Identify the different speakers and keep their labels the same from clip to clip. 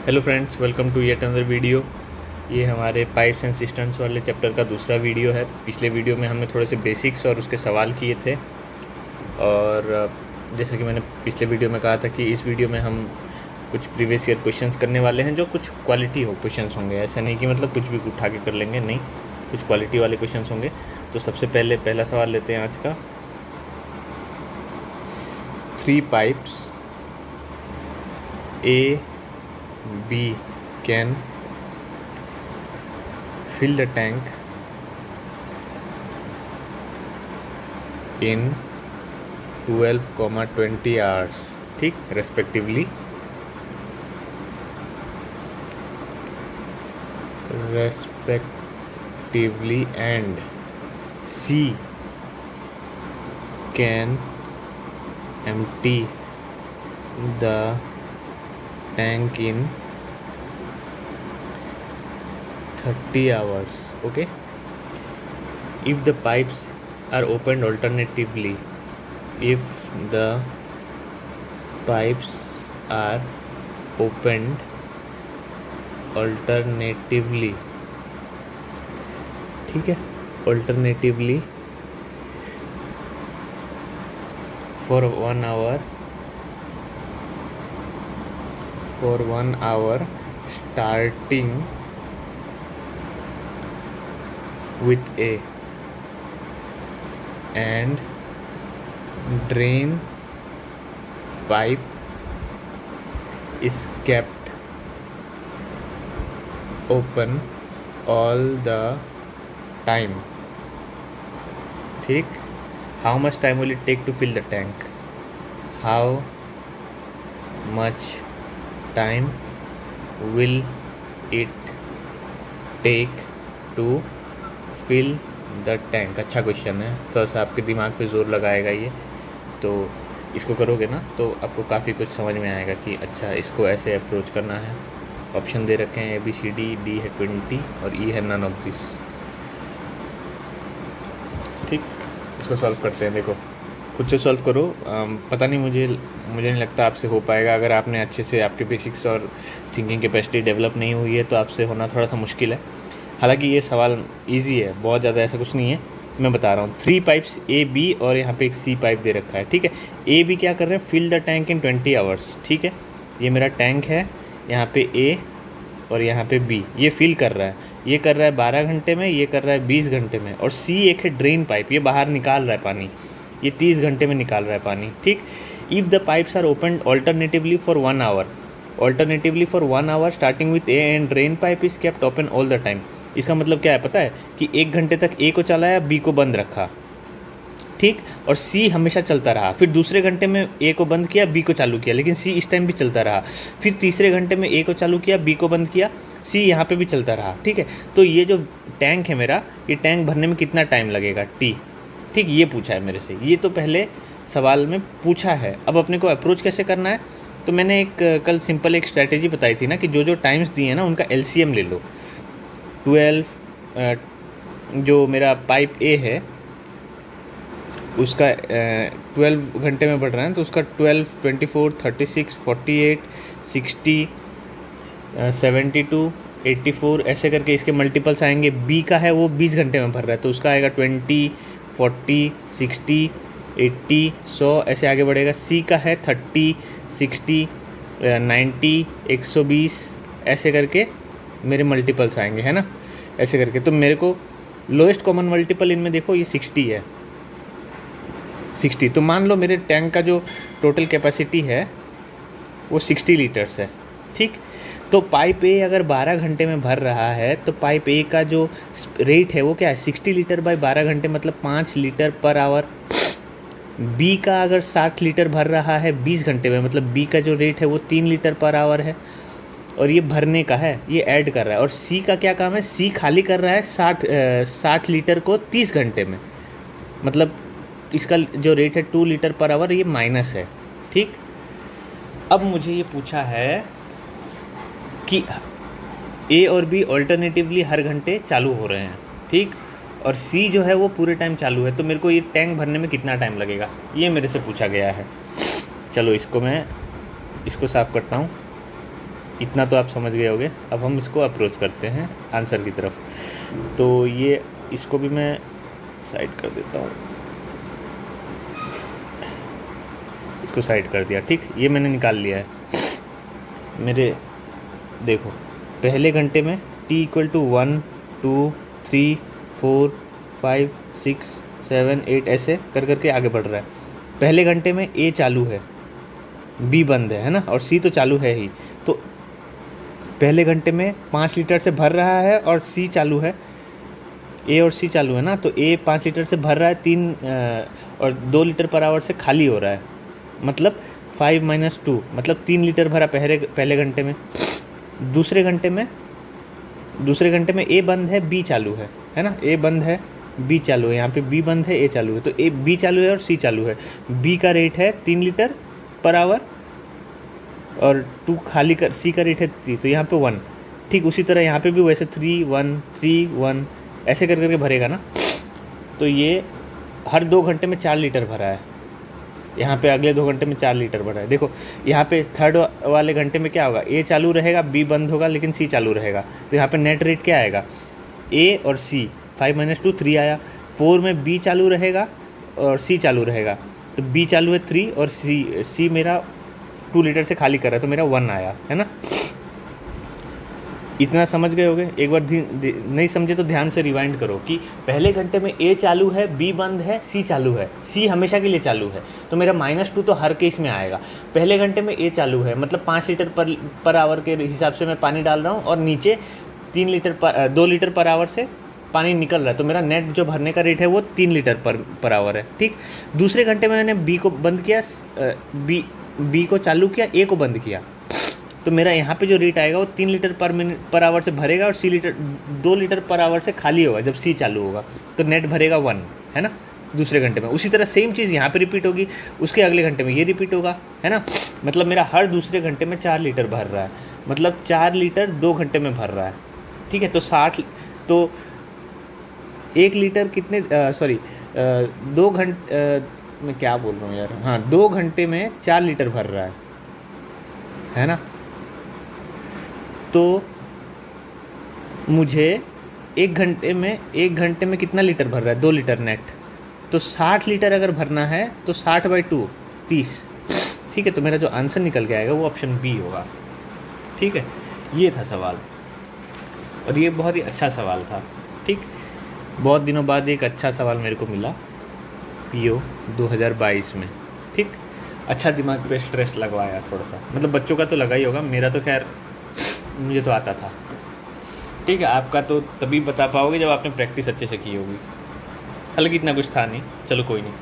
Speaker 1: Hello friends, welcome to yet another video. ये हमारे pipes and systems वाले chapter का दूसरा वीडियो है। पिछले वीडियो में हमने थोड़े से बेसिक्स और उसके सवाल किए थे, और जैसा कि मैंने पिछले वीडियो में कहा था कि इस वीडियो में हम कुछ प्रीवियस ईयर क्वेश्चंस करने वाले हैं, जो कुछ क्वालिटी हो क्वेश्चंस होंगे। ऐसा नहीं कि मतलब कुछ भी उठा के कर लेंगे, नहीं, कुछ क्वालिटी वाले क्वेश्चंस होंगे। तो सबसे पहले पहला सवाल लेते हैं आज का। 3 pipes A, B can fill the tank in 12, 20 hours, ठीक, respectively and C can empty the tank in 30 hours. Okay, if the pipes are opened alternatively, if the pipes are opened alternatively, ठीक है, alternatively for 1 hour starting with A, and drain pipe is kept open all the time, ठीक, how much time will it take to fill the tank? How much time will it take to fill the tank? अच्छा question है, थोड़ा सा आपके दिमाग पे ज़ोर लगाएगा ये। तो इसको करोगे ना तो आपको काफ़ी कुछ समझ में आएगा कि अच्छा इसको ऐसे अप्रोच करना है। ऑप्शन दे रखे हैं ABCD, D है 20 और E है नन ऑफ दिस। ठीक, इसको सॉल्व करते हैं। देखो, खुद से सॉल्व करो। पता नहीं, मुझे नहीं लगता आपसे हो पाएगा। अगर आपने अच्छे से, आपके बेसिक्स और थिंकिंग कैपेसिटी डेवलप नहीं हुई है तो आपसे होना थोड़ा सा मुश्किल है। हालांकि ये सवाल इजी है, बहुत ज़्यादा ऐसा कुछ नहीं है। मैं बता रहा हूँ, 3 पाइप्स A, B और यहाँ पे एक C पाइप दे रखा है। ठीक है, A, B क्या कर रहे हैं? Fill the tank in 20 hours. ठीक है, ये मेरा टैंक है, यहाँ पे A और यहाँ पे B, ये फिल कर रहा है। ये कर रहा है 12 घंटे में, ये कर रहा है 20 घंटे में। और C एक है ड्रेन पाइप, ये बाहर निकाल रहा है पानी, ये 30 घंटे में निकाल रहा है पानी। ठीक, if the pipes are open alternatively for 1 hour starting with A and drain pipe is kept open all the time. इसका मतलब क्या है पता है? कि 1 घंटे तक A को चलाया, B को बंद रखा, ठीक, और C हमेशा चलता रहा। फिर दूसरे घंटे में A को बंद किया, B को चालू किया, लेकिन C इस टाइम भी चलता रहा। फिर तीसरे घंटे में A को चालू किया, B को बंद किया, C यहाँ पे भी चलता रहा। ठीक है, तो ये जो टैंक है मेरा, ये टैंक भरने में कितना टाइम लगेगा? T। ठीक, ये पूछा है मेरे से, ये तो पहले सवाल में पूछा है। अब अपने को अप्रोच कैसे करना है? तो मैंने कल सिंपल एक स्ट्रैटेजी बताई थी ना कि जो टाइम्स दिए हैं ना उनका LCM ले लो। 12 जो मेरा पाइप A है उसका 12 घंटे में बढ़ रहा है, तो उसका 12, 24, 36, 48, 60, 72, 84 ऐसे करके इसके मल्टीपल्स आएंगे। B का है वो 20 घंटे में भर रहा है, तो उसका आएगा 20, 40, 60, 80, 100 ऐसे आगे बढ़ेगा। C का है 30, 60, 90, 120 ऐसे करके मेरे मल्टीपल्स आएंगे, है ना, ऐसे करके। तो मेरे को लोएस्ट कॉमन मल्टीपल इनमें देखो, ये 60 है, 60। तो मान लो मेरे टैंक का जो टोटल कैपेसिटी है वो 60 लीटर्स है। ठीक, तो पाइप A अगर 12 घंटे में भर रहा है तो पाइप A का जो रेट है वो क्या है? 60 लीटर बाई 12 घंटे मतलब 5 लीटर पर आवर। B का अगर 60 लीटर भर रहा है 20 घंटे में, मतलब B का जो रेट है वो 3 लीटर पर आवर है, और ये भरने का है, ये ऐड कर रहा है। और C का क्या काम है? C खाली कर रहा है 60 लीटर को 30 घंटे में, मतलब इसका जो रेट है 2 लीटर पर आवर, ये माइनस है। ठीक, अब मुझे ये पूछा है कि A और B ऑल्टरनेटिवली हर घंटे चालू हो रहे हैं, ठीक, और C जो है वो पूरे टाइम चालू है, तो मेरे को ये टैंक भरने में कितना टाइम लगेगा, ये मेरे से पूछा गया है। चलो इसको मैं इसको साफ़ करता हूँ। इतना तो आप समझ गए होंगे। अब हम इसको अप्रोच करते हैं आंसर की तरफ। तो ये इसको भी मैं साइड कर देता हूँ, इसको साइड कर दिया, ठीक। ये मैंने निकाल लिया है मेरे। देखो पहले घंटे में t इक्वल टू 1 2 3 4 5 6 7 8 ऐसे कर करके आगे बढ़ रहा है। पहले घंटे में a चालू है, b बंद है ना, और c तो चालू है ही। तो पहले घंटे में 5 लीटर से भर रहा है और c चालू है, a और c चालू है ना। तो a 5 लीटर से भर रहा है, 3 और 2 लीटर पर आवर से खाली हो रहा है, मतलब 5 - 2 मतलब 3 लीटर भरा पहले घंटे में। दूसरे घंटे में a बंद है, b चालू है ना। a बंद है, b चालू है, यहाँ पे b बंद है, a चालू है। तो b चालू है और c चालू है। b का रेट है 3 लीटर पर आवर और 2 खाली कर, c का रेट है 3, तो यहाँ पे 1। ठीक उसी तरह यहाँ पे भी वैसे 3 1 3 1 ऐसे कर करके भरेगा ना। तो ये हर 2 घंटे में 4 लीटर भरा है, यहाँ पे अगले 2 घंटे में 4 लीटर भरा है। देखो यहाँ पे थर्ड वाले घंटे में क्या होगा, a चालू रहेगा, b बंद होगा, लेकिन c चालू रहेगा। तो यहाँ पे नेट रेट क्या आएगा, a और c, 5 - 2 3 आया। 4 में b चालू रहेगा और c चालू रहेगा, तो b चालू है 3 और c मेरा 2 लीटर से खाली कर रहा है, तो मेरा 1 आया, है ना। इतना समझ गए होगे। एक बार नहीं समझे तो ध्यान से रिवाइंड करो कि पहले घंटे में a चालू है, b बंद है, c चालू है, c हमेशा के लिए चालू है, तो मेरा -2 तो हर केस में आएगा। पहले घंटे में a चालू है, मतलब 5 लीटर पर आवर के हिसाब से मैं पानी डाल रहा हूँ और नीचे 2 लीटर पर आवर से पानी निकल रहा है, तो मेरा नेट जो भरने का रेट है वो 3 लीटर पर आवर है, ठीक। दूसरे घंटे में मैंने b को बंद किया, b को चालू किया, a को बंद किया, तो मेरा यहाँ पे जो रेट आएगा वो 3 लीटर पर आवर से भरेगा और 2 लीटर पर आवर से खाली होगा जब c चालू होगा, तो नेट भरेगा 1, है ना, दूसरे घंटे में। उसी तरह सेम चीज़ यहाँ पे रिपीट होगी, उसके अगले घंटे में ये रिपीट होगा, है ना। मतलब मेरा हर दूसरे घंटे में 4 लीटर भर रहा है, मतलब 4 लीटर 2 घंटे में भर रहा है, ठीक है। तो 60, तो 1 लीटर कितने, सॉरी 2 घंटे, मैं क्या बोल रहा हूँ यार, हाँ 2 घंटे में 4 लीटर भर रहा है ना। तो मुझे 1 घंटे में कितना लीटर भर रहा है, 2 लीटर नेट। तो 60 लीटर अगर भरना है तो 60/2 30, ठीक है। तो मेरा जो आंसर निकल के आएगा वो ऑप्शन बी होगा, ठीक है। ये था सवाल और ये बहुत ही अच्छा सवाल था, ठीक। बहुत दिनों बाद एक अच्छा सवाल मेरे को मिला PO 2022 में, ठीक। अच्छा दिमाग पे स्ट्रेस लगवाया थोड़ा सा, मतलब बच्चों का तो लगा ही होगा, मेरा तो खैर मुझे तो आता था, ठीक है। आपका तो तभी बता पाओगे जब आपने प्रैक्टिस अच्छे से की होगी। हालांकि इतना कुछ था नहीं, चलो कोई नहीं।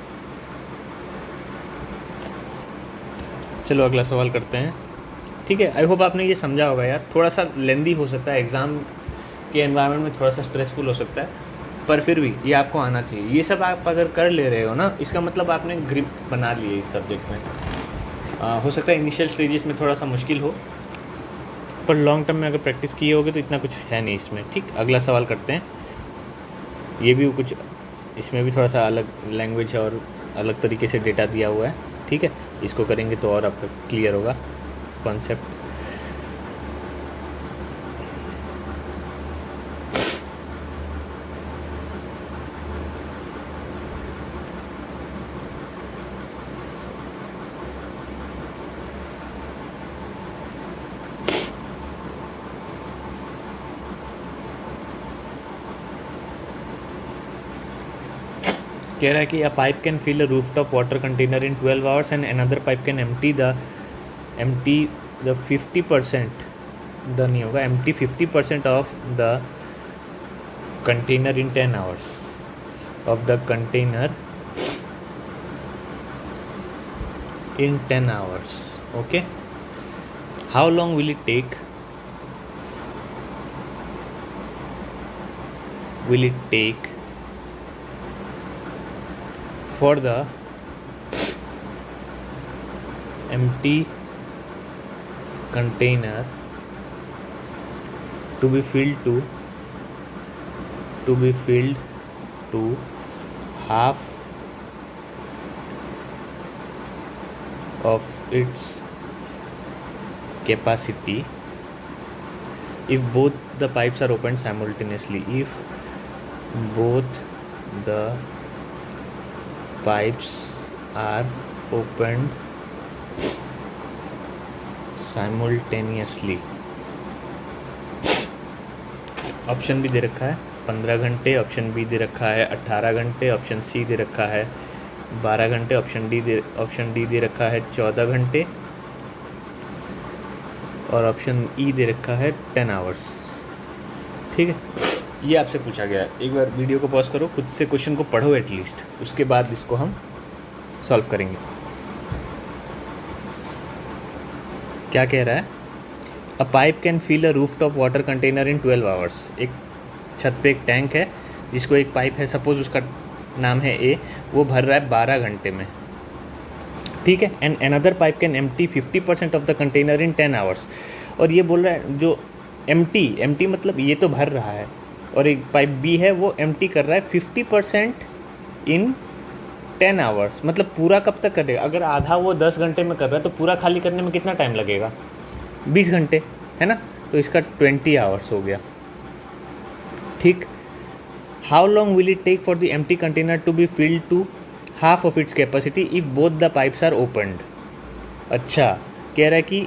Speaker 1: चलो अगला सवाल करते हैं, ठीक है। आई होप आपने ये समझा होगा यार। थोड़ा सा लेंदी हो सकता है, एग्ज़ाम के एनवायरनमेंट में थोड़ा सा स्ट्रेसफुल हो सकता है, पर फिर भी ये आपको आना चाहिए। ये सब आप अगर कर ले रहे हो ना, इसका मतलब आपने ग्रिप बना ली है इस सब्जेक्ट में। हो सकता है इनिशियल स्टेजेस में थोड़ा सा मुश्किल हो, पर लॉन्ग टर्म में अगर प्रैक्टिस किए होगे तो इतना कुछ है नहीं इसमें, ठीक। अगला सवाल करते हैं। ये भी कुछ, इसमें भी थोड़ा सा अलग लैंग्वेज है और अलग तरीके से डेटा दिया हुआ है, ठीक है। इसको करेंगे तो और आपका क्लियर होगा कॉन्सेप्ट। कह रहा है कि a pipe can fill a rooftop water container in 12 hours and another pipe can empty the 50%, the नहीं होगा, empty 50% of the container in 10 hours of the container in 10 hours. Okay, how long will it take for the empty container to be filled to half of its capacity if both the pipes are open simultaneously, if both the pipes are open simultaneously. Option भी दे रखा है 15 घंटे, option B दे रखा है 18 घंटे, option C दे रखा है 12 घंटे, ऑप्शन डी दे रखा है 14 घंटे, और ऑप्शन ई दे रखा है 10 आवर्स। ठीक है, ये आपसे पूछा गया है। एक बार वीडियो को पॉज करो, खुद से क्वेश्चन को पढ़ो एटलीस्ट, उसके बाद इसको हम सॉल्व करेंगे। क्या कह रहा है? A pipe can fill a roof top water container in 12 hours. एक छत पे एक टैंक है जिसको एक पाइप है, सपोज उसका नाम है ए, वो भर रहा है 12 घंटे में, ठीक है। And another pipe can empty 50% of the container in 10 hours. और ये बोल रहा है जो एम्प्टी मतलब ये तो भर रहा है, और एक पाइप बी है वो एम्प्टी कर रहा है 50% इन 10 आवर्स। मतलब पूरा कब तक करेगा? अगर आधा वो 10 घंटे में कर रहा है तो पूरा खाली करने में कितना टाइम लगेगा? 20 घंटे, है ना। तो इसका 20 आवर्स हो गया, ठीक। How long will it take for the empty container to be filled to half of its capacity if both the pipes are opened. अच्छा, कह रहा है कि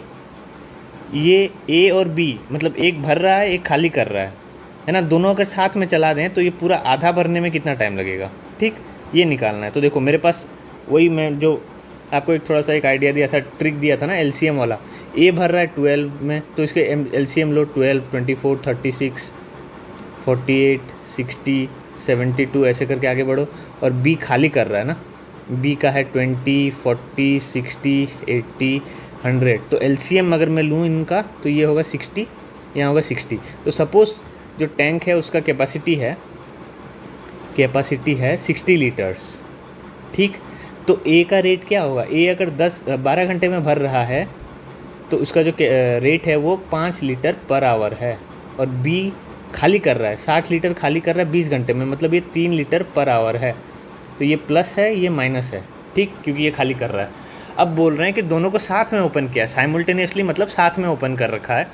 Speaker 1: ये ए और बी, मतलब एक भर रहा है एक खाली कर रहा है ना, दोनों अगर साथ में चला दें तो ये पूरा आधा भरने में कितना टाइम लगेगा, ठीक, ये निकालना है। तो देखो मेरे पास वही, मैं जो आपको एक थोड़ा सा एक आइडिया दिया था, ट्रिक दिया था ना एलसीएम वाला। ए भर रहा है 12 में, तो इसके एलसीएम लो 12, 24, 36, 48, 60, 72 ऐसे करके आगे बढ़ो। और बी खाली कर रहा है ना, बी का है 20, 40, 60, 80, 100। तो एलसीएम अगर मैं लूँ इनका तो ये होगा 60, यहाँ होगा 60। तो सपोज़ जो टैंक है उसका कैपेसिटी है 60 लीटर्स, ठीक। तो ए का रेट क्या होगा? ए अगर 12 घंटे में भर रहा है तो उसका जो रेट है वो 5 लीटर पर आवर है। और बी खाली कर रहा है 60 लीटर खाली कर रहा है 20 घंटे में, मतलब ये 3 लीटर पर आवर है। तो ये प्लस है, ये माइनस है, ठीक, क्योंकि ये खाली कर रहा है। अब बोल रहे हैं कि दोनों को साथ में ओपन किया, साइमल्टेनियसली मतलब साथ में ओपन कर रखा है।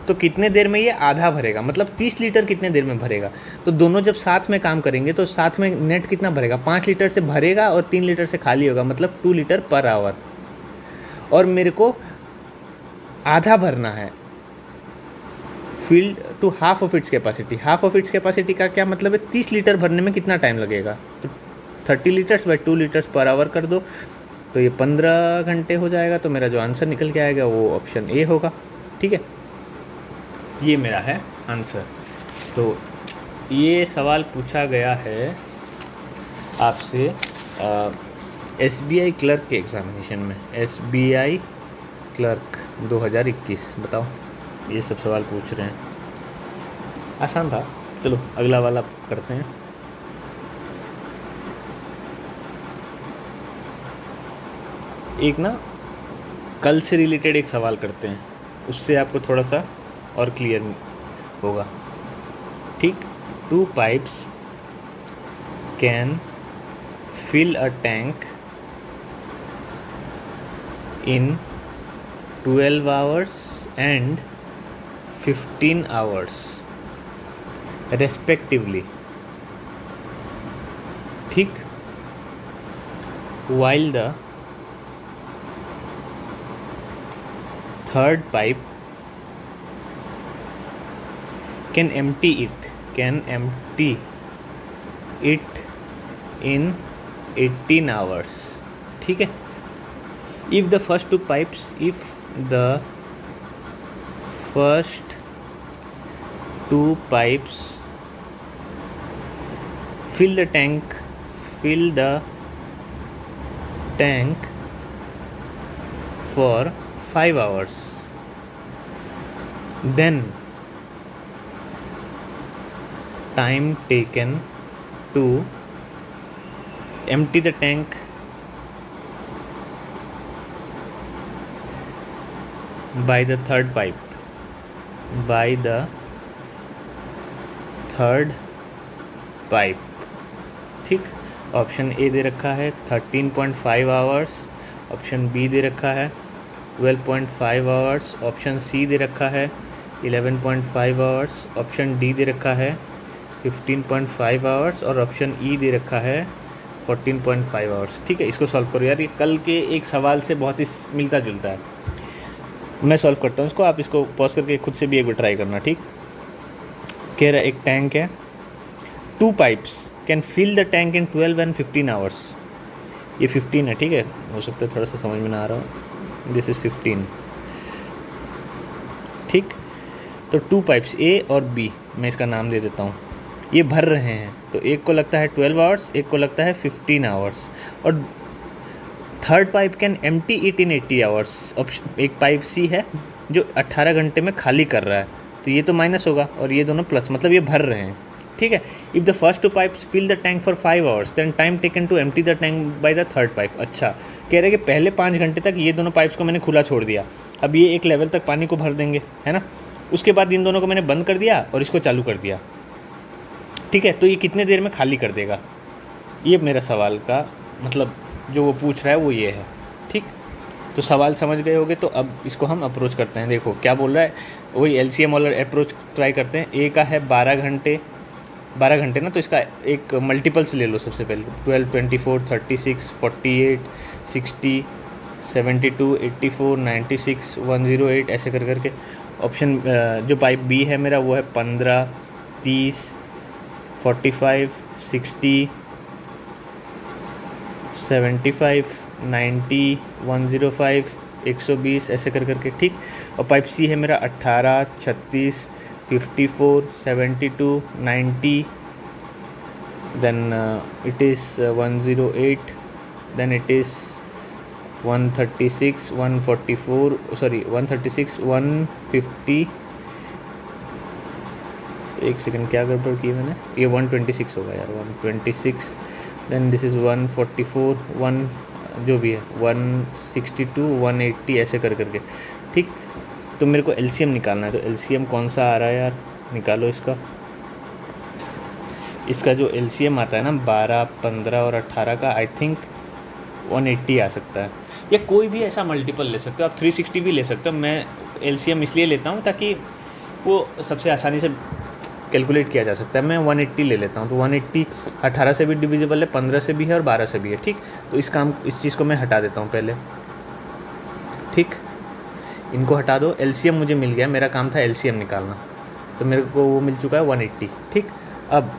Speaker 1: तो कितने देर में ये आधा भरेगा, मतलब 30 लीटर कितने देर में भरेगा? तो दोनों जब साथ में काम करेंगे तो साथ में नेट कितना भरेगा? 5 लीटर से भरेगा और 3 लीटर से खाली होगा, मतलब 2 लीटर पर आवर। और मेरे को आधा भरना है, filled to half of its capacity. Half of its capacity का क्या मतलब है? 30 लीटर भरने में कितना टाइम लगेगा? तो 30 litres by 2 litres per hour कर दो, तो ये 15 घंटे हो जाएगा। तो मेरा जो आंसर निकल के आएगा वो ऑप्शन ए होगा, ठीक है। ये मेरा है आंसर। तो ये सवाल पूछा गया है आपसे एसबीआई क्लर्क के एग्ज़ामिनेशन में, एसबीआई क्लर्क 2021। बताओ, ये सब सवाल पूछ रहे हैं, आसान था। चलो अगला वाला करते हैं। एक ना कल से रिलेटेड एक सवाल करते हैं, उससे आपको थोड़ा सा और क्लियर होगा, ठीक। 2 pipes can fill a tank in 12 hours and 15 hours respectively, ठीक। while the third pipe can empty it in 18 hours, ठीक है। if the first two pipes fill the tank for 5 hours, then time taken to empty the tank by the third pipe, ठीक। Option A दे रखा है 13.5 hours, option B दे रखा है 12.5 hours, option C दे रखा है 11.5 hours, option D दे रखा है 15.5 hours और ऑप्शन ई दे रखा है 14.5 आवर्स। ठीक है, इसको सॉल्व करो यार, ये कल के एक सवाल से बहुत ही मिलता जुलता है। मैं सॉल्व करता हूँ इसको, आप इसको पॉज करके खुद से भी एक बार ट्राई करना। ठीक, कह रहा है एक टैंक है, 2 pipes can fill the tank in 12 and 15 hours. ये 15 है, ठीक है, हो सकता है थोड़ा सा समझ में ना आ रहा हो, दिस इज़ 15। ठीक, तो 2 पाइप्स ए और बी, मैं इसका नाम दे देता हूँ, ये भर रहे हैं। तो एक को लगता है 12 आवर्स, एक को लगता है 15 आवर्स, और third pipe can empty it in 80 hours. Option एक पाइप सी है जो 18 घंटे में खाली कर रहा है, तो ये तो माइनस होगा और ये दोनों प्लस, मतलब ये भर रहे हैं। ठीक है, if the first 2 pipes fill the tank for 5 hours then time taken to empty the tank by the third pipe. अच्छा, कह रहे हैं कि पहले 5 घंटे तक ये दोनों पाइप्स को मैंने खुला छोड़ दिया, अब ये एक लेवल तक पानी को भर देंगे, है ना। उसके बाद इन दोनों को मैंने बंद कर दिया और इसको चालू कर दिया। ठीक है, तो ये कितने देर में खाली कर देगा, ये मेरा सवाल का मतलब जो वो पूछ रहा है वो ये है। ठीक, तो सवाल समझ गए होगे, तो अब इसको हम अप्रोच करते हैं। देखो क्या बोल रहा है, वही एलसीएम वाला अप्रोच ट्राई करते हैं। ए का है 12 घंटे, 12 घंटे ना, तो इसका एक मल्टीपल्स ले लो सबसे पहले, 12, 24, 36, 48, 60, 72, 84, 96, 108 ऐसे कर करके। ऑप्शन जो पाइप बी है मेरा वो है 15, 30, 45, 60, 75, 90, 105, 120 ऐसे कर करके। ठीक, और पाइप सी है मेरा 18, 36, 54, 72, 90, then it is 108, then it is 136, 144, sorry 136, 150, एक सेकंड क्या गड़बड़ की मैंने, ये 126 होगा यार, 126, देन दिस इज़ 144, 1 जो भी है 162, 180 ऐसे कर करके। ठीक, तो मेरे को एलसीएम निकालना है, तो एलसीएम कौन सा आ रहा है यार, निकालो इसका जो एलसीएम आता है ना 12, 15 और 18 का, आई थिंक 180 आ सकता है, या कोई भी ऐसा मल्टीपल ले सकते हो आप, 360 भी ले सकते हो। मैं एलसीएम इसलिए लेता हूँ ताकि वो सबसे आसानी से कैलकुलेट किया जा सकता है। मैं 180 ले लेता हूँ, तो 180 18 से भी डिविजिबल है, 15 से भी है और 12 से भी है। ठीक, तो इस चीज़ को मैं हटा देता हूँ पहले। ठीक, इनको हटा दो, एलसीएम मुझे मिल गया, मेरा काम था एलसीएम निकालना, तो मेरे को वो मिल चुका है 180। ठीक, अब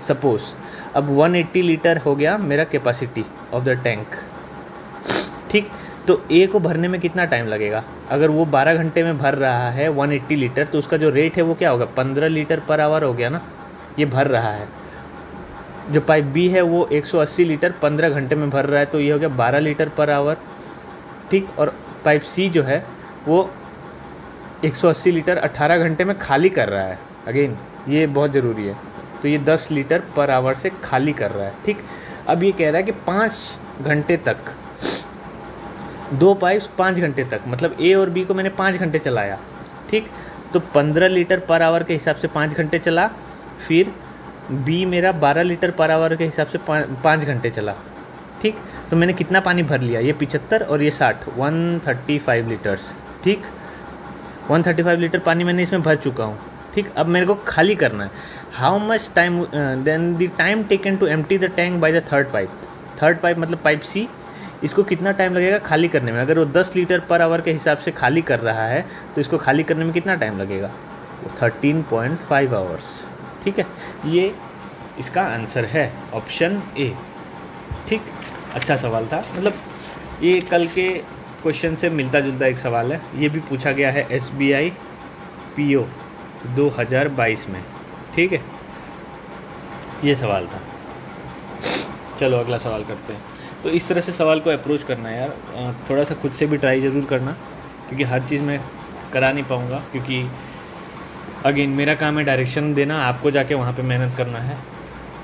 Speaker 1: सपोज अब 180 लीटर हो गया मेरा कैपेसिटी ऑफ द टैंक। ठीक, तो ए को भरने में कितना टाइम लगेगा, अगर वो 12 घंटे में भर रहा है 180 लीटर, तो उसका जो रेट है वो क्या होगा, 15 लीटर पर आवर हो गया ना, ये भर रहा है। जो पाइप बी है वो 180 लीटर 15 घंटे में भर रहा है, तो ये हो गया 12 लीटर पर आवर। ठीक, और पाइप सी जो है वो 180 लीटर 18 घंटे में खाली कर रहा है, अगेन ये बहुत ज़रूरी है, तो ये 10 लीटर पर आवर से खाली कर रहा है। ठीक, अब ये कह रहा है कि 5 घंटे तक, 2 पाइप्स 5 घंटे तक, मतलब ए और बी को मैंने 5 घंटे चलाया। ठीक, तो 15 लीटर पर आवर के हिसाब से 5 घंटे चला, फिर बी मेरा 12 लीटर पर आवर के हिसाब से 5 घंटे चला। ठीक, तो मैंने कितना पानी भर लिया, ये 75 और ये 60, 135 लीटर्स। ठीक, 135 लीटर पानी मैंने इसमें भर चुका हूँ। ठीक, अब मेरे को खाली करना है। How much time, then the time taken to empty the tank by the third pipe मतलब पाइप सी, इसको कितना टाइम लगेगा खाली करने में। अगर वो 10 लीटर पर आवर के हिसाब से खाली कर रहा है, तो इसको खाली करने में कितना टाइम लगेगा, 13.5 आवर्स। ठीक है, ये इसका आंसर है ऑप्शन ए। ठीक, अच्छा सवाल था, मतलब ये कल के क्वेश्चन से मिलता जुलता एक सवाल है, ये भी पूछा गया है SBI PO 2022 में। ठीक है, ये सवाल था। चलो अगला सवाल करते हैं। तो इस तरह से सवाल को अप्रोच करना है यार, थोड़ा सा खुद से भी ट्राई ज़रूर करना, क्योंकि हर चीज़ मैं करा नहीं पाऊँगा, क्योंकि अगेन मेरा काम है डायरेक्शन देना, आपको जाके वहाँ पे मेहनत करना है।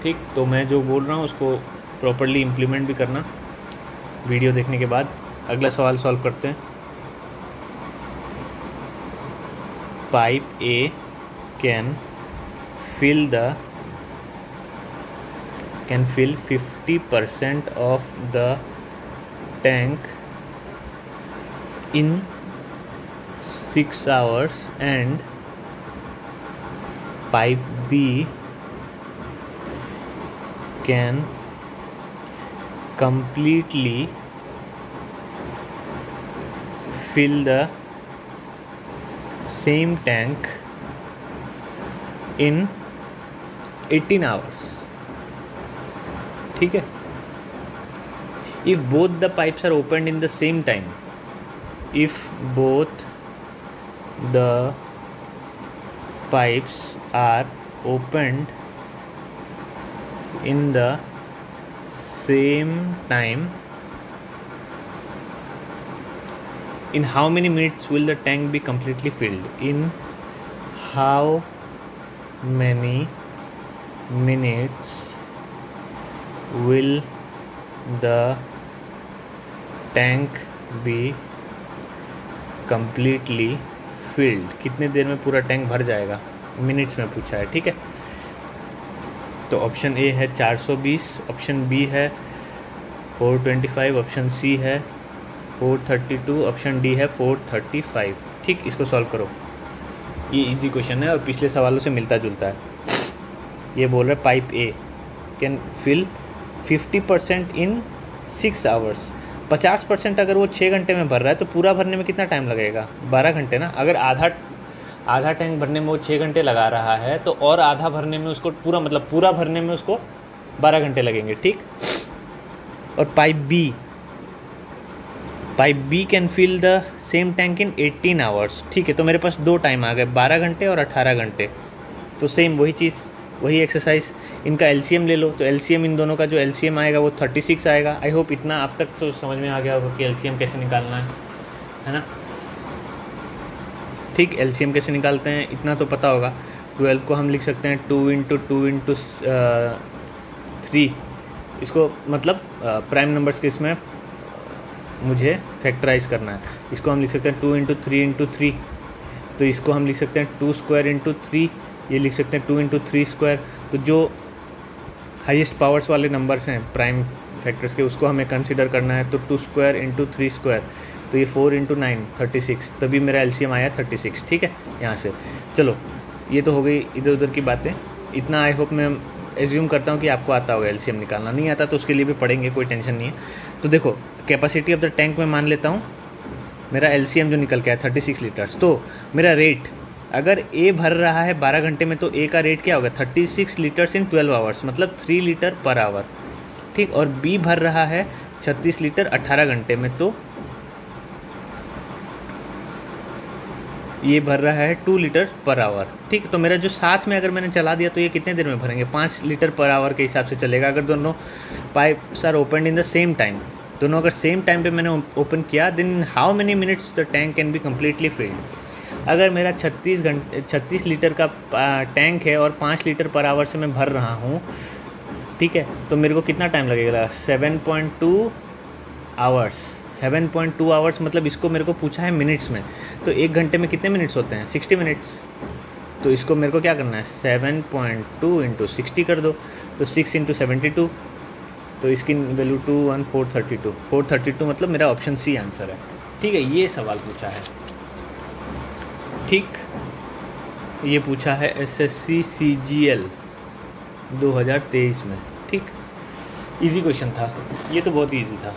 Speaker 1: ठीक, तो मैं जो बोल रहा हूँ उसको प्रॉपर्ली इम्प्लीमेंट भी करना वीडियो देखने के बाद। अगला सवाल सॉल्व करते हैं। Pipe A can fill 50% of the tank in 6 hours and pipe B can completely fill the same tank in 18 hours. ठीक है. If both the pipes are opened in the same time, if both the pipes are opened in the same time, in how many minutes will the tank be completely filled? In how many minutes will the tank be completely filled? कितने देर में पूरा tank भर जाएगा? Minutes में पूछा है. ठीक है. तो ऑप्शन ए है 420, ऑप्शन बी है 425, ऑप्शन सी है 432, ऑप्शन डी है 435. ठीक. इसको सॉल्व करो. ये इजी क्वेश्चन है और पिछले सवालों से मिलता जुलता है. ये बोल रहा है pipe A can fill 50% in 6 hours. 50% अगर वो 6 घंटे में भर रहा है तो पूरा भरने में कितना टाइम लगेगा? 12 घंटे ना. अगर आधा टैंक भरने में वो 6 घंटे लगा रहा है तो और आधा भरने में उसको पूरा भरने में उसको 12 घंटे लगेंगे. ठीक. और pipe B can fill the same tank in 18 hours. ठीक है. तो मेरे पास 2 टाइम आ गए, 12 घंटे और 18 घंटे. तो सेम वही चीज़, वही एक्सरसाइज. इनका एलसीएम ले लो. तो एलसीएम इन दोनों का जो एलसीएम आएगा वो 36 आएगा. आई होप इतना आप तक तो समझ में आ गया होगा कि एलसीएम कैसे निकालना है ना. ठीक. एलसीएम कैसे निकालते हैं इतना तो पता होगा. 12 को हम लिख सकते हैं 2 × 2 × 3. इसको मतलब प्राइम नंबर्स के इसमें मुझे फैक्टराइज करना है. इसको हम लिख सकते हैं 2 × 3 × 3. तो इसको हम लिख सकते हैं 2² × 3. ये लिख सकते हैं 2 × 3². तो जो हाईएस्ट पावर्स वाले नंबर्स हैं प्राइम फैक्टर्स के उसको हमें कंसिडर करना है. तो 2² × 3². तो ये 4 × 9 36. तभी मेरा एलसीएम आया 36. ठीक है. यहाँ से चलो ये तो हो गई इधर उधर की बातें. इतना आई होप मैं एज्यूम करता हूँ कि आपको आता होगा. एलसीएम निकालना नहीं आता तो उसके लिए भी पढ़ेंगे, कोई टेंशन नहीं है. तो देखो कैपेसिटी ऑफ द टैंक में मान लेता हूँ मेरा एलसीएम जो निकल के आया 36 लीटर्स. तो मेरा रेट अगर ए भर रहा है 12 घंटे में तो ए का रेट क्या होगा? 36 लीटर्स इन 12 आवर्स, मतलब 3 लीटर पर आवर. ठीक. और बी भर रहा है 36 लीटर 18 घंटे में, तो ये भर रहा है 2 लीटर पर आवर. ठीक. तो मेरा जो साथ में अगर मैंने चला दिया तो ये कितने देर में भरेंगे? 5 लीटर पर आवर के हिसाब से चलेगा. अगर दोनों pipes are open in the same time, दोनों अगर सेम टाइम पे मैंने ओपन किया, then how many minutes the tank can be completely filled. अगर मेरा 36 लीटर का टैंक है और 5 लीटर पर आवर से मैं भर रहा हूँ, ठीक है, तो मेरे को कितना टाइम लगेगा? 7.2 आवर्स. 7.2 आवर्स मतलब इसको मेरे को पूछा है मिनट्स में. तो 1 घंटे में कितने मिनट्स होते हैं? 60 मिनट्स. तो इसको मेरे को क्या करना है? 7.2 × 60 कर दो. तो 6 × 72. तो इसकी वैल्यू 432. 432 मतलब मेरा ऑप्शन सी आंसर है. ठीक है. ये सवाल पूछा है. ठीक. ये पूछा है SSC CGL 2023 में. ठीक. इजी क्वेश्चन था ये, तो बहुत इजी था.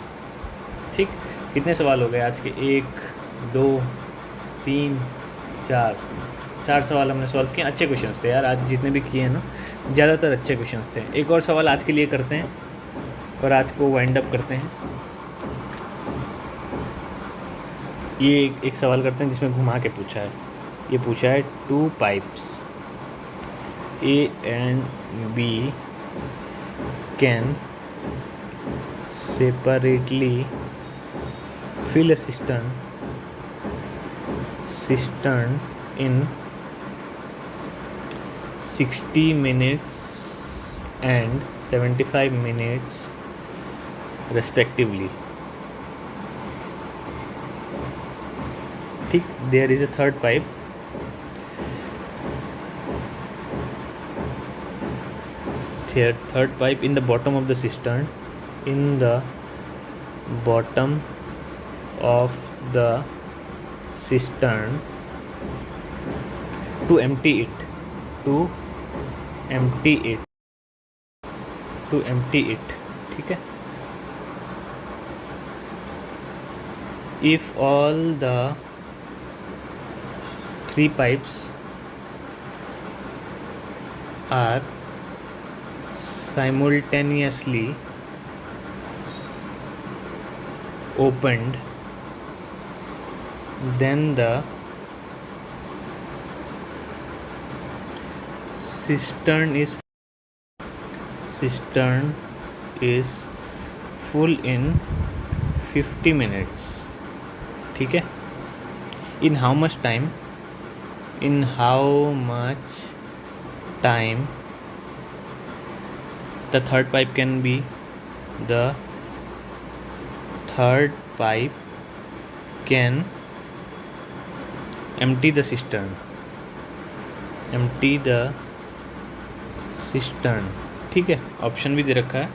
Speaker 1: ठीक. कितने सवाल हो गए आज के? 1 2 3 4 सवाल हमने सॉल्व किए. अच्छे क्वेश्चंस थे यार आज जितने भी किए हैं ना, ज़्यादातर अच्छे क्वेश्चंस थे. एक और सवाल आज के लिए करते हैं और आज को वाइंड अप करते हैं. ये एक सवाल करते हैं जिसमें घुमा के पूछा है. ये पूछा है 2 pipes A and B can separately fill a cistern in 60 minutes and 75 minutes respectively. ठीक. There is a third pipe. Third pipe in the bottom of the cistern. In the bottom of the cistern, to empty empty it, to empty it, ठीक है। If all the 3 pipes are simultaneously opened, then the cistern is full in 50 minutes, ठीक है। In how much time the third pipe can empty the cistern, ठीक है। Option भी दे रखा है,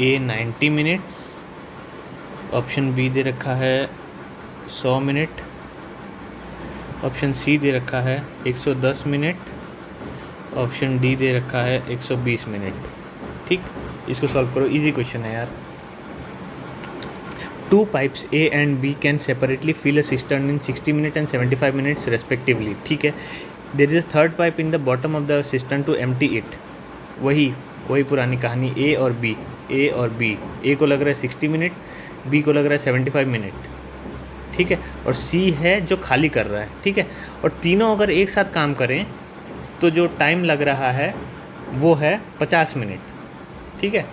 Speaker 1: A 90 मिनट्स, ऑप्शन बी दे रखा है 100 मिनट, ऑप्शन सी दे रखा है 110 मिनट, ऑप्शन डी दे रखा है 120 मिनट, ठीक। इसको सॉल्व करो, इजी क्वेश्चन है यार। 2 pipes A and B can separately fill a cistern in 60 minutes and 75 minutes respectively, ठीक है। There is a third pipe in the bottom of the cistern to empty it, वही पुरानी कहानी, A और B, A को लग रहा है 60 मिनट, B को लग रहा है 75 मिनट, ठीक है, और C है जो खाली कर रहा है, ठीक है। और तीनों अगर एक साथ काम करें तो जो टाइम लग रहा है वो है 50 मिनट, ठीक है।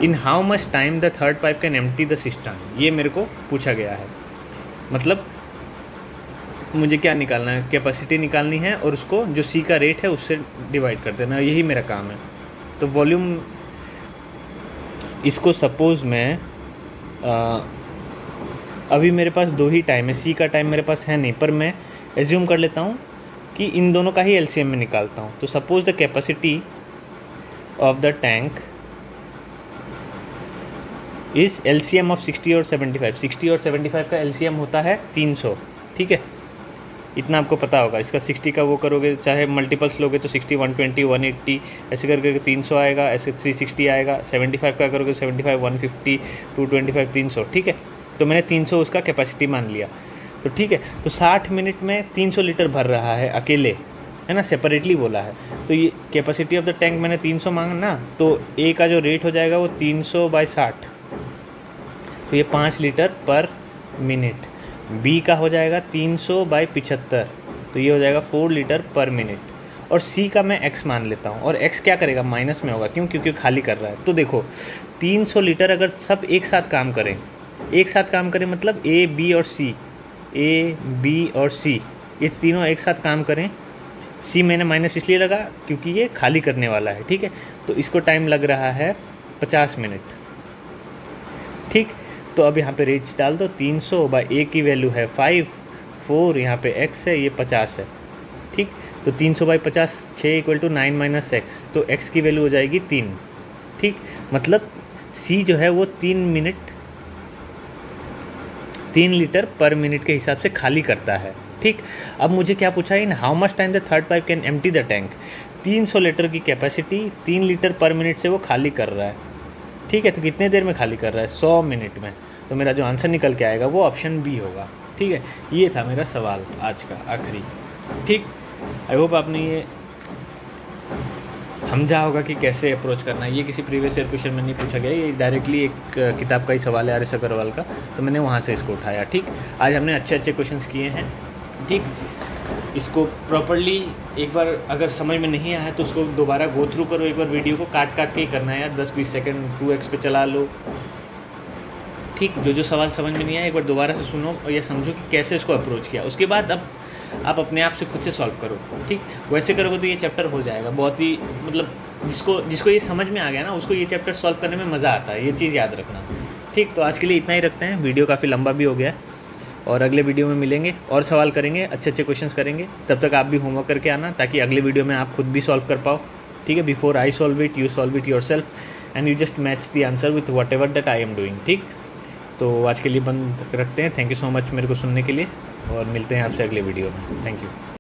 Speaker 1: In how much time the third pipe can empty the cistern, ये मेरे को पूछा गया है। मतलब मुझे क्या निकालना है, कैपेसिटी निकालनी है और उसको जो सी का रेट है उससे डिवाइड कर देना, यही मेरा काम है। तो वॉल्यूम, इसको सपोज़ मैं अभी मेरे पास 2 ही टाइम है, सी का टाइम मेरे पास है नहीं, पर मैं एज्यूम कर लेता हूँ कि इन दोनों का ही एलसीएम में निकालता हूँ। तो suppose the capacity of the tank is LCM of 60 और 75, 60 और 75 का एलसीएम होता है 300, ठीक है। इतना आपको पता होगा। इसका 60 का वो करोगे, चाहे मल्टीपल्स लोगे तो 60, 120, 180 ऐसे करके 300 आएगा, ऐसे 360 आएगा। 75 का करोगे 75, 150, 225, 300, ठीक है। तो मैंने 300 उसका कैपेसिटी मान लिया, तो ठीक है। तो 60 मिनट में 300 लीटर भर रहा है अकेले, है ना, सेपरेटली बोला है। तो ये कैपेसिटी ऑफ द टैंक मैंने 300 मांगना, तो ए का जो रेट हो जाएगा वो 300/60, तो ये 5 लीटर पर मिनट। बी का हो जाएगा 300/75, तो ये हो जाएगा 4 लीटर पर मिनट। और सी का मैं एक्स मान लेता हूँ, और एक्स क्या करेगा, माइनस में होगा, क्योंकि खाली कर रहा है। तो देखो 300 लीटर अगर सब एक साथ काम करें, मतलब ए बी और सी ये तीनों एक साथ काम करें। सी मैंने माइनस इसलिए लगा क्योंकि ये खाली करने वाला है, ठीक है। तो इसको टाइम लग रहा है 50 मिनट, ठीक। तो अब यहाँ पे रेट्स डाल दो, 300/A की वैल्यू है 5, 4 यहाँ पे x है, ये 50 है, ठीक। तो 300/50, 6 = 9 - x, तो x की वैल्यू हो जाएगी 3, ठीक। मतलब C जो है वो 3 लीटर पर मिनट के हिसाब से खाली करता है, ठीक। अब मुझे क्या पूछा है, in how much time the third pipe can empty the tank. 300 litre की कैपेसिटी 3 लीटर पर मिनट से वो खाली कर रहा है, ठीक है। तो कितने देर में खाली कर रहा है, 100 मिनट में। तो मेरा जो आंसर निकल के आएगा वो ऑप्शन बी होगा, ठीक है। ये था मेरा सवाल आज का आखिरी, ठीक। आई होप आपने ये समझा होगा कि कैसे अप्रोच करना है। ये किसी प्रीवियस ईयर क्वेश्चन में नहीं पूछा गया, ये डायरेक्टली एक किताब का ही सवाल है, आर.एस. अग्रवाल का, तो मैंने वहाँ से इसको उठाया, ठीक। आज हमने अच्छे क्वेश्चन्स किए हैं, ठीक। इसको प्रॉपर्ली एक बार अगर समझ में नहीं आया तो उसको दोबारा गो थ्रू करो, एक बार वीडियो को काट के ही करना है यार, 10-20 सेकंड 2x पे चला लो, ठीक। जो सवाल समझ में नहीं आया एक बार दोबारा से सुनो और ये समझो कि कैसे इसको अप्रोच किया। उसके बाद अब आप अपने आप से खुद से सॉल्व करो, ठीक। वैसे करोगे तो ये चैप्टर हो जाएगा बहुत ही, मतलब जिसको ये समझ में आ गया ना, उसको ये चैप्टर सॉल्व करने में मज़ा आता है, ये चीज़ याद रखना, ठीक। तो आज के लिए इतना ही रखते हैं, वीडियो काफ़ी लंबा भी हो गया है, और अगले वीडियो में मिलेंगे और सवाल करेंगे, अच्छे क्वेश्चंस करेंगे। तब तक आप भी होमवर्क करके आना, ताकि अगले वीडियो में आप खुद भी सॉल्व कर पाओ, ठीक है। Before I solve it, you solve it yourself and you just match the answer with what ever that I am doing, ठीक। तो आज के लिए बंद रखते हैं। थैंक यू सो मच मेरे को सुनने के लिए, और मिलते हैं आपसे अगले वीडियो में। Thank you.